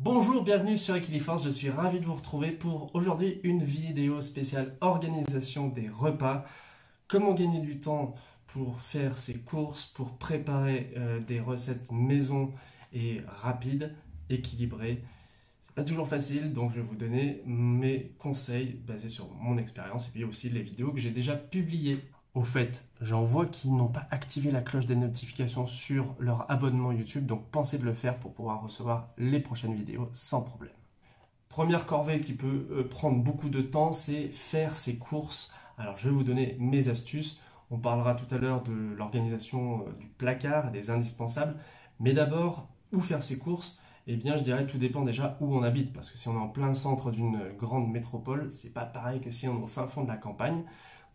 Bonjour, bienvenue sur Equiliforce, je suis ravi de vous retrouver pour aujourd'hui une vidéo spéciale organisation des repas. Comment gagner du temps pour faire ses courses, pour préparer des recettes maison et rapides, équilibrées. C'est pas toujours facile, donc je vais vous donner mes conseils basés sur mon expérience et puis aussi les vidéos que j'ai déjà publiées. Au fait, j'en vois qui n'ont pas activé la cloche des notifications sur leur abonnement YouTube, donc pensez de le faire pour pouvoir recevoir les prochaines vidéos sans problème. Première corvée qui peut prendre beaucoup de temps, c'est faire ses courses. Alors je vais vous donner mes astuces. On parlera tout à l'heure de l'organisation du placard, des indispensables. Mais d'abord, où faire ses courses? Eh bien, je dirais tout dépend déjà où on habite. Parce que si on est en plein centre d'une grande métropole, c'est pas pareil que si on est au fin fond de la campagne.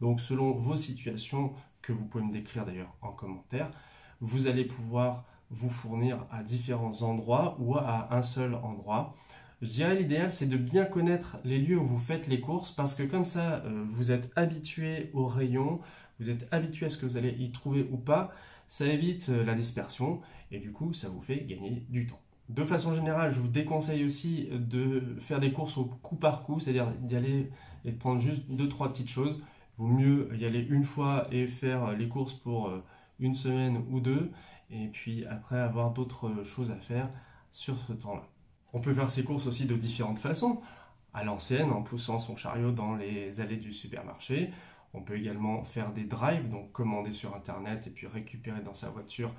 Donc selon vos situations, que vous pouvez me décrire d'ailleurs en commentaire, vous allez pouvoir vous fournir à différents endroits ou à un seul endroit. Je dirais l'idéal, c'est de bien connaître les lieux où vous faites les courses parce que comme ça, vous êtes habitué aux rayons, vous êtes habitué à ce que vous allez y trouver ou pas. Ça évite la dispersion et du coup, ça vous fait gagner du temps. De façon générale, je vous déconseille aussi de faire des courses au coup par coup, c'est-à-dire d'y aller et de prendre juste 2-3 petites choses. Il vaut mieux y aller une fois et faire les courses pour une semaine ou deux et puis après avoir d'autres choses à faire sur ce temps-là. On peut faire ses courses aussi de différentes façons. À l'ancienne, en poussant son chariot dans les allées du supermarché. On peut également faire des drives, donc commander sur Internet et puis récupérer dans sa voiture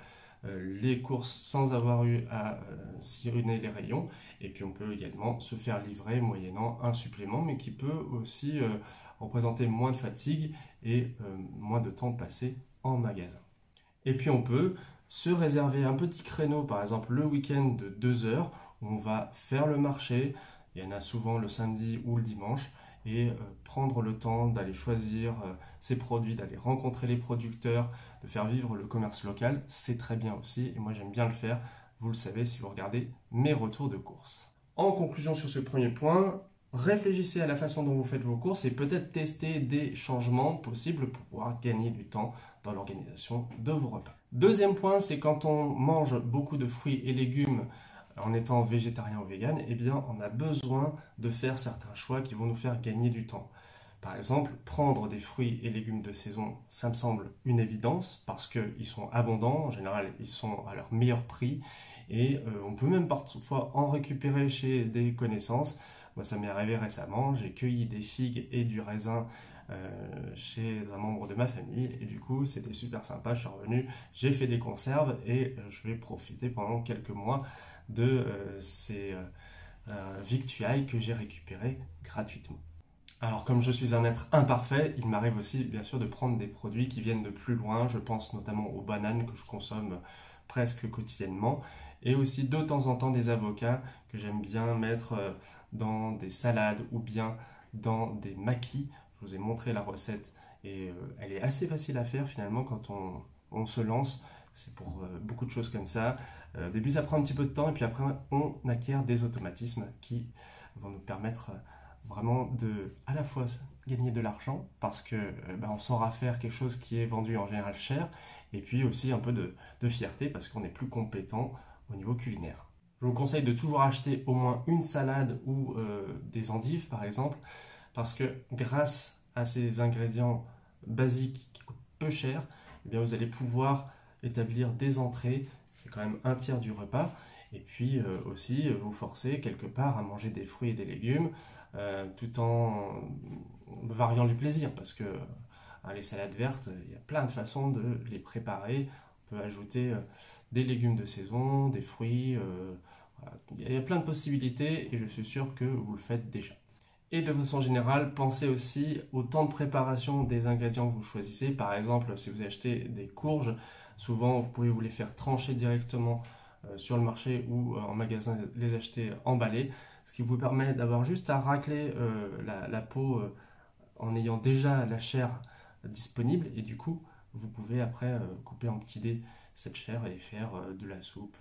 les courses sans avoir eu à sillonner les rayons. Et puis on peut également se faire livrer moyennant un supplément, mais qui peut aussi représenter moins de fatigue et moins de temps passé en magasin. Et puis on peut se réserver un petit créneau, par exemple le week-end de 2 heures, où on va faire le marché, il y en a souvent le samedi ou le dimanche, et prendre le temps d'aller choisir ses produits, d'aller rencontrer les producteurs, de faire vivre le commerce local, c'est très bien aussi, et moi j'aime bien le faire, vous le savez si vous regardez mes retours de courses. En conclusion sur ce premier point, réfléchissez à la façon dont vous faites vos courses et peut-être tester des changements possibles pour pouvoir gagner du temps dans l'organisation de vos repas. Deuxième point, c'est quand on mange beaucoup de fruits et légumes en étant végétarien ou vegan, eh bien on a besoin de faire certains choix qui vont nous faire gagner du temps. Par exemple, prendre des fruits et légumes de saison, ça me semble une évidence parce qu'ils sont abondants, en général ils sont à leur meilleur prix et on peut même parfois en récupérer chez des connaissances. Moi ça m'est arrivé récemment, j'ai cueilli des figues et du raisin chez un membre de ma famille et du coup c'était super sympa, je suis revenu, j'ai fait des conserves et je vais profiter pendant quelques mois de ces victuailles que j'ai récupérées gratuitement. Alors comme je suis un être imparfait, il m'arrive aussi bien sûr de prendre des produits qui viennent de plus loin, je pense notamment aux bananes que je consomme presque quotidiennement et aussi de temps en temps des avocats que j'aime bien mettre dans des salades ou bien dans des maquis. Je vous ai montré la recette et elle est assez facile à faire finalement quand on se lance. C'est pour beaucoup de choses comme ça. Au début, ça prend un petit peu de temps et puis après, on acquiert des automatismes qui vont nous permettre vraiment de à la fois gagner de l'argent parce que on saura faire quelque chose qui est vendu en général cher et puis aussi un peu de fierté parce qu'on est plus compétent au niveau culinaire. Je vous conseille de toujours acheter au moins une salade ou des endives par exemple parce que grâce à ces ingrédients basiques qui coûtent peu cher, eh bien, vous allez pouvoir établir des entrées, c'est quand même un tiers du repas, et puis aussi vous forcer quelque part à manger des fruits et des légumes tout en variant les plaisirs, parce que les salades vertes, il y a plein de façons de les préparer. On peut ajouter des légumes de saison, des fruits, voilà. Il y a plein de possibilités et je suis sûr que vous le faites déjà. Et de façon générale, pensez aussi au temps de préparation des ingrédients que vous choisissez. Par exemple, si vous achetez des courges, souvent vous pouvez vous les faire trancher directement sur le marché ou en magasin, les acheter emballés, ce qui vous permet d'avoir juste à racler la peau en ayant déjà la chair disponible et du coup vous pouvez après couper en petits dés cette chair et faire de la soupe,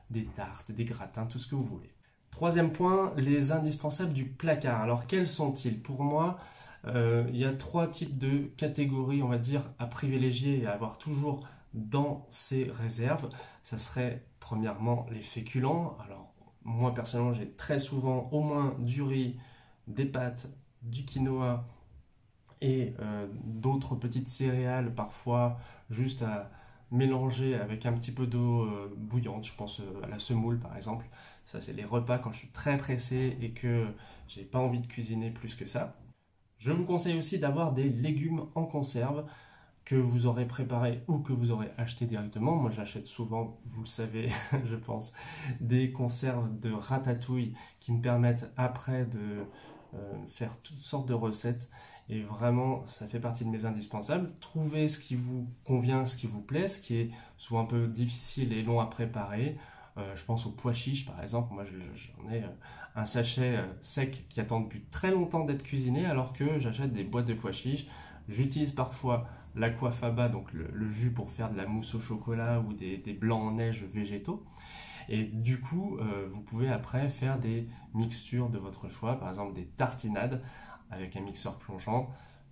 des tartes, des gratins, tout ce que vous voulez. Troisième point, les indispensables du placard. Alors quels sont-ils? Pour moi, il y a 3 types de catégories, on va dire, à privilégier et à avoir toujours dans ses réserves. Ça serait premièrement les féculents. Alors moi personnellement j'ai très souvent au moins du riz, des pâtes, du quinoa et d'autres petites céréales parfois juste à mélanger avec un petit peu d'eau bouillante, je pense à la semoule par exemple. Ça c'est les repas quand je suis très pressé et que j'ai pas envie de cuisiner plus que ça. Je vous conseille aussi d'avoir des légumes en conserve que vous aurez préparé ou que vous aurez acheté directement. Moi j'achète souvent, vous le savez, je pense, des conserves de ratatouille qui me permettent après de faire toutes sortes de recettes. Et vraiment, ça fait partie de mes indispensables. Trouvez ce qui vous convient, ce qui vous plaît, ce qui est souvent un peu difficile et long à préparer. Je pense aux pois chiches par exemple. Moi j'en ai un sachet sec qui attend depuis très longtemps d'être cuisiné alors que j'achète des boîtes de pois chiches. J'utilise parfois l'aquafaba, donc le jus pour faire de la mousse au chocolat ou des blancs en neige végétaux. Et du coup, vous pouvez après faire des mixtures de votre choix, par exemple des tartinades avec un mixeur plongeant.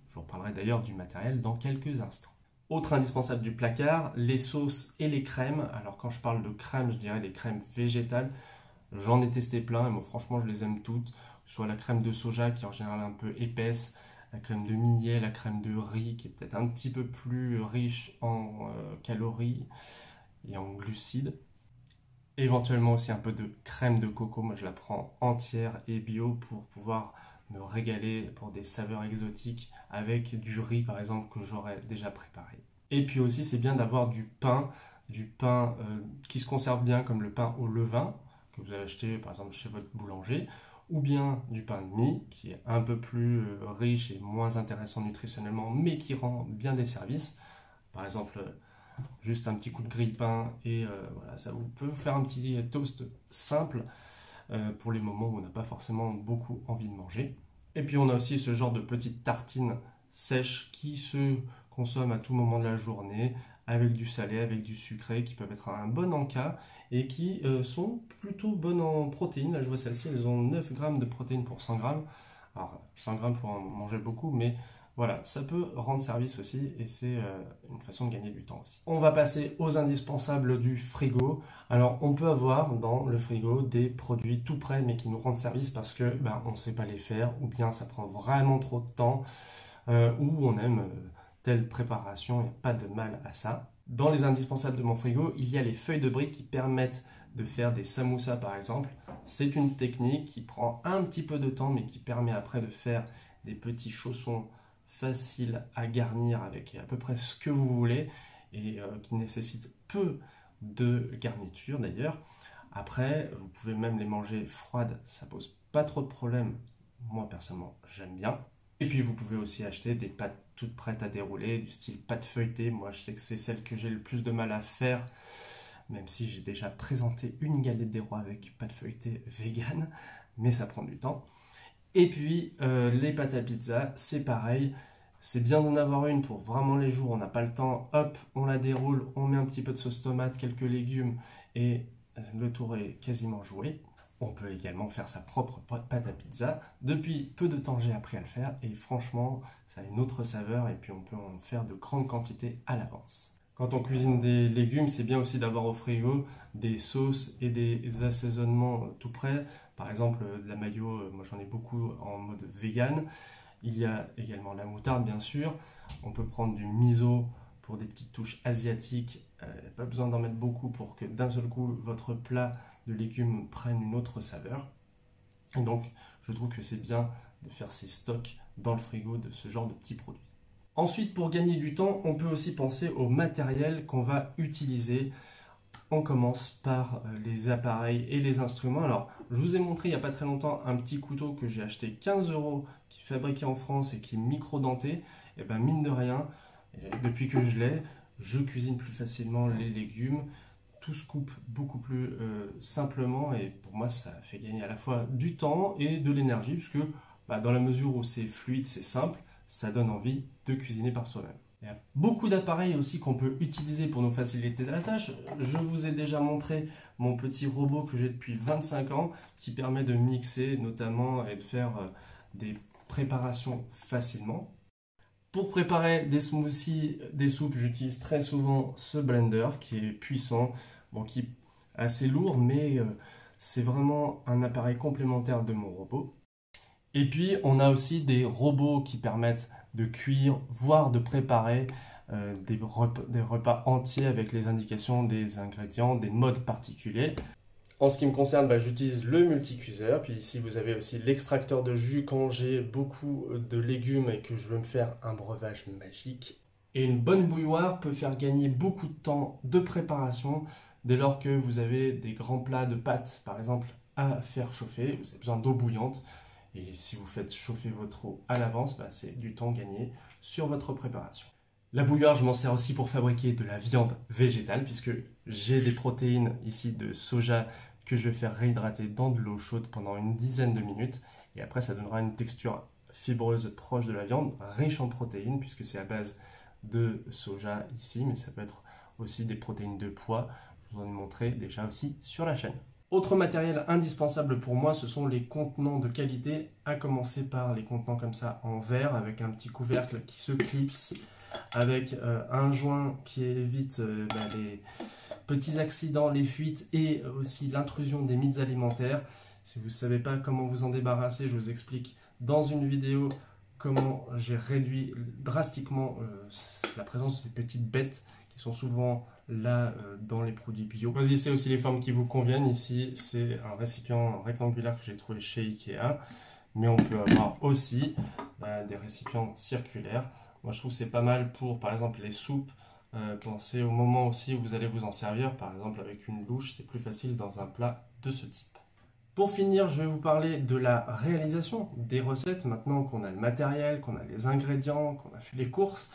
Je vous reparlerai d'ailleurs du matériel dans quelques instants. Autre indispensable du placard, les sauces et les crèmes. Alors quand je parle de crème, je dirais les crèmes végétales. J'en ai testé plein et moi franchement je les aime toutes. Soit la crème de soja qui est en général un peu épaisse, la crème de millet, la crème de riz qui est peut-être un petit peu plus riche en calories et en glucides. Éventuellement aussi un peu de crème de coco, moi je la prends entière et bio pour pouvoir me régaler pour des saveurs exotiques avec du riz par exemple que j'aurais déjà préparé. Et puis aussi c'est bien d'avoir du pain qui se conserve bien comme le pain au levain que vous avez acheté par exemple chez votre boulanger, ou bien du pain de mie qui est un peu plus riche et moins intéressant nutritionnellement mais qui rend bien des services. Par exemple juste un petit coup de grille-pain et voilà, ça vous peut vous faire un petit toast simple pour les moments où on n'a pas forcément beaucoup envie de manger. Et puis on a aussi ce genre de petites tartines sèches qui se consomment à tout moment de la journée avec du salé, avec du sucré, qui peuvent être un bon encas et qui sont plutôt bonnes en protéines. Là je vois celles-ci, elles ont 9 grammes de protéines pour 100 grammes. Alors 100 grammes pour en manger beaucoup, mais voilà, ça peut rendre service aussi et c'est une façon de gagner du temps aussi. On va passer aux indispensables du frigo. Alors on peut avoir dans le frigo des produits tout prêts mais qui nous rendent service parce que on ne sait pas les faire ou bien ça prend vraiment trop de temps ou on aime telle préparation, il n'y a pas de mal à ça. Dans les indispensables de mon frigo, il y a les feuilles de briques qui permettent de faire des samoussas par exemple. C'est une technique qui prend un petit peu de temps mais qui permet après de faire des petits chaussons facile à garnir avec à peu près ce que vous voulez et qui nécessite peu de garniture d'ailleurs. Après, vous pouvez même les manger froides, ça pose pas trop de problème. Moi personnellement, j'aime bien. Et puis vous pouvez aussi acheter des pâtes toutes prêtes à dérouler, du style pâte feuilletée. Moi, je sais que c'est celle que j'ai le plus de mal à faire, même si j'ai déjà présenté une galette des rois avec pâte feuilletée vegan, mais ça prend du temps. Et puis les pâtes à pizza, c'est pareil. C'est bien d'en avoir une pour vraiment les jours où on n'a pas le temps. Hop, on la déroule, on met un petit peu de sauce tomate, quelques légumes et le tour est quasiment joué. On peut également faire sa propre pâte à pizza. Depuis peu de temps, j'ai appris à le faire et franchement, ça a une autre saveur et puis on peut en faire de grandes quantités à l'avance. Quand on cuisine des légumes, c'est bien aussi d'avoir au frigo des sauces et des assaisonnements tout prêts. Par exemple, de la mayo, moi j'en ai beaucoup en mode vegan. Il y a également la moutarde, bien sûr. On peut prendre du miso pour des petites touches asiatiques. Pas besoin d'en mettre beaucoup pour que d'un seul coup, votre plat de légumes prenne une autre saveur. Et donc, je trouve que c'est bien de faire ces stocks dans le frigo de ce genre de petits produits. Ensuite, pour gagner du temps, on peut aussi penser au matériel qu'on va utiliser. On commence par les appareils et les instruments. Alors, je vous ai montré il n'y a pas très longtemps un petit couteau que j'ai acheté 15 €, qui est fabriqué en France et qui est micro-denté. Et bien, mine de rien, depuis que je l'ai, je cuisine plus facilement les légumes. Tout se coupe beaucoup plus simplement et pour moi, ça fait gagner à la fois du temps et de l'énergie, puisque dans la mesure où c'est fluide, c'est simple, ça donne envie de cuisiner par soi-même. Il y a beaucoup d'appareils aussi qu'on peut utiliser pour nous faciliter la tâche. Je vous ai déjà montré mon petit robot que j'ai depuis 25 ans qui permet de mixer notamment et de faire des préparations facilement. Pour préparer des smoothies, des soupes, j'utilise très souvent ce blender qui est puissant, qui est assez lourd mais C'est vraiment un appareil complémentaire de mon robot. Et puis, on a aussi des robots qui permettent de cuire, voire de préparer des repas entiers avec les indications des ingrédients, des modes particuliers. En ce qui me concerne, j'utilise le multicuiseur. Puis ici, vous avez aussi l'extracteur de jus quand j'ai beaucoup de légumes et que je veux me faire un breuvage magique. Et une bonne bouilloire peut faire gagner beaucoup de temps de préparation dès lors que vous avez des grands plats de pâtes, par exemple, à faire chauffer. Vous avez besoin d'eau bouillante. Et si vous faites chauffer votre eau à l'avance, c'est du temps gagné sur votre préparation. La bouilloire, je m'en sers aussi pour fabriquer de la viande végétale, puisque j'ai des protéines ici de soja que je vais faire réhydrater dans de l'eau chaude pendant une dizaine de minutes. Et après, ça donnera une texture fibreuse proche de la viande, riche en protéines, puisque c'est à base de soja ici, mais ça peut être aussi des protéines de pois. Je vous en ai montré déjà aussi sur la chaîne. Autre matériel indispensable pour moi, ce sont les contenants de qualité, à commencer par les contenants comme ça en verre, avec un petit couvercle qui se clipse, avec un joint qui évite les petits accidents, les fuites et aussi l'intrusion des mythes alimentaires. Si vous ne savez pas comment vous en débarrasser, je vous explique dans une vidéo comment j'ai réduit drastiquement la présence de ces petites bêtes qui sont souvent là dans les produits bio. Choisissez aussi les formes qui vous conviennent. Ici, c'est un récipient rectangulaire que j'ai trouvé chez Ikea, mais on peut avoir aussi des récipients circulaires. Moi, je trouve que c'est pas mal pour, par exemple, les soupes. Pensez au moment aussi où vous allez vous en servir, par exemple avec une louche, c'est plus facile dans un plat de ce type. Pour finir, je vais vous parler de la réalisation des recettes. Maintenant qu'on a le matériel, qu'on a les ingrédients, qu'on a fait les courses,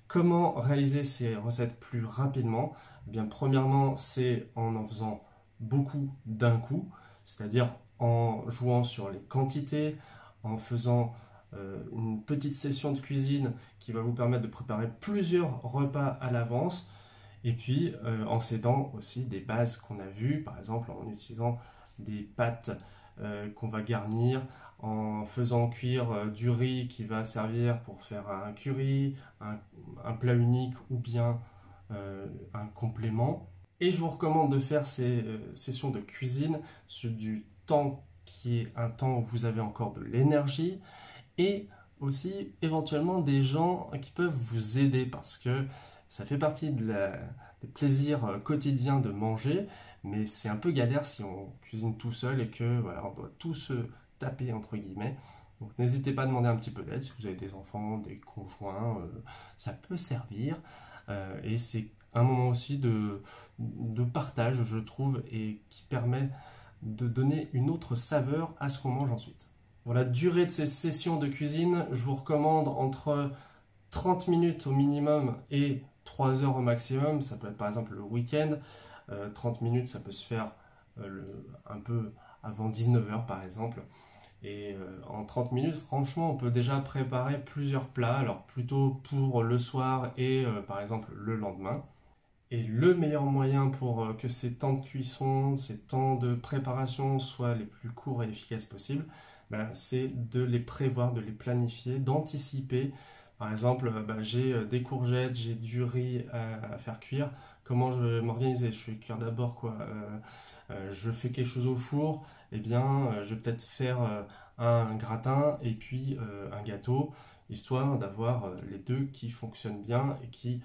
comment réaliser ces recettes plus rapidement? Eh bien, premièrement, c'est en faisant beaucoup d'un coup, c'est-à-dire en jouant sur les quantités, en faisant une petite session de cuisine qui va vous permettre de préparer plusieurs repas à l'avance, et puis en s'aidant aussi des bases qu'on a vues, par exemple en utilisant des pâtes qu'on va garnir, en faisant cuire du riz qui va servir pour faire un curry, un plat unique ou bien un complément. Et je vous recommande de faire ces sessions de cuisine sur du temps qui est un temps où vous avez encore de l'énergie, et aussi éventuellement des gens qui peuvent vous aider, parce que ça fait partie des plaisirs quotidiens de manger, mais c'est un peu galère si on cuisine tout seul et que voilà, on doit tout se taper entre guillemets. Donc n'hésitez pas à demander un petit peu d'aide si vous avez des enfants, des conjoints, ça peut servir. Et c'est un moment aussi de partage, je trouve, et qui permet de donner une autre saveur à ce qu'on mange ensuite. Pour la durée de ces sessions de cuisine, je vous recommande entre 30 minutes au minimum et 3 heures au maximum. Ça peut être par exemple le week-end. 30 minutes, ça peut se faire un peu avant 19 heures par exemple. Et en 30 minutes, franchement, on peut déjà préparer plusieurs plats. Alors plutôt pour le soir et par exemple le lendemain. Et le meilleur moyen pour que ces temps de cuisson, ces temps de préparation soient les plus courts et efficaces possibles, c'est de les prévoir, de les planifier, d'anticiper. Par exemple, j'ai des courgettes, j'ai du riz à faire cuire. Comment je vais m'organiser? Je fais cuire d'abord quoi? Je fais quelque chose au four. Eh bien, je vais peut-être faire un gratin et puis un gâteau, histoire d'avoir les deux qui fonctionnent bien et qui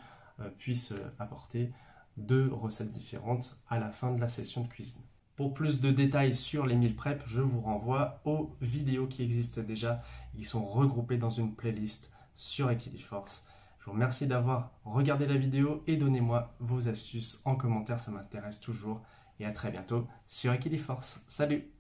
puissent apporter 2 recettes différentes à la fin de la session de cuisine. Pour plus de détails sur les meal prep, je vous renvoie aux vidéos qui existent déjà. Ils sont regroupés dans une playlist sur Equiliforce. Je vous remercie d'avoir regardé la vidéo et donnez-moi vos astuces en commentaire, ça m'intéresse toujours. Et à très bientôt sur Equiliforce. Salut!